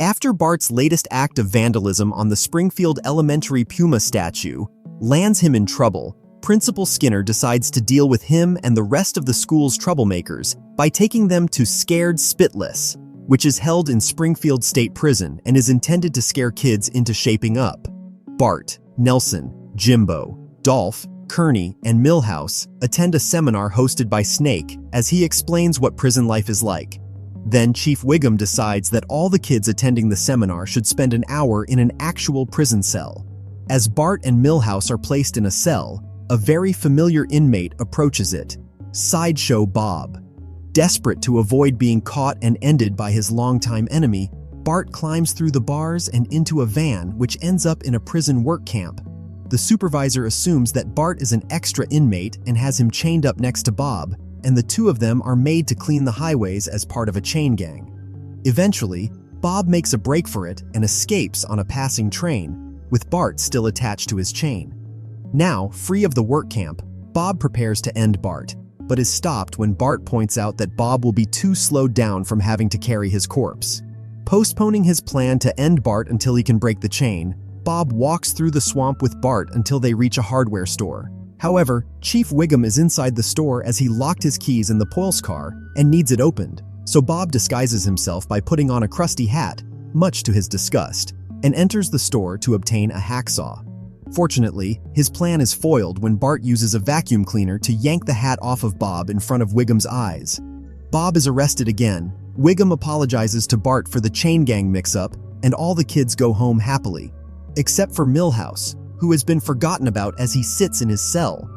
After Bart's latest act of vandalism on the Springfield Elementary Puma statue lands him in trouble, Principal Skinner decides to deal with him and the rest of the school's troublemakers by taking them to Scared Spitlass, which is held in Springfield State Prison and is intended to scare kids into shaping up. Bart, Nelson, Jimbo, Dolph, Kearney, and Milhouse attend a seminar hosted by Snake as he explains what prison life is like. Then Chief Wiggum decides that all the kids attending the seminar should spend an hour in an actual prison cell. As Bart and Milhouse are placed in a cell, a very familiar inmate approaches it, Sideshow Bob. Desperate to avoid being caught and ended by his longtime enemy, Bart climbs through the bars and into a van which ends up in a prison work camp. The supervisor assumes that Bart is an extra inmate and has him chained up next to Bob, and the two of them are made to clean the highways as part of a chain gang. Eventually, Bob makes a break for it and escapes on a passing train, with Bart still attached to his chain. Now, free of the work camp, Bob prepares to end Bart, but is stopped when Bart points out that Bob will be too slowed down from having to carry his corpse. Postponing his plan to end Bart until he can break the chain, Bob walks through the swamp with Bart until they reach a hardware store. However, Chief Wiggum is inside the store as he locked his keys in the police car and needs it opened, so Bob disguises himself by putting on a crusty hat, much to his disgust, and enters the store to obtain a hacksaw. Fortunately, his plan is foiled when Bart uses a vacuum cleaner to yank the hat off of Bob in front of Wiggum's eyes. Bob is arrested again. Wiggum apologizes to Bart for the chain gang mix-up, and all the kids go home happily, except for Milhouse, who has been forgotten about as he sits in his cell.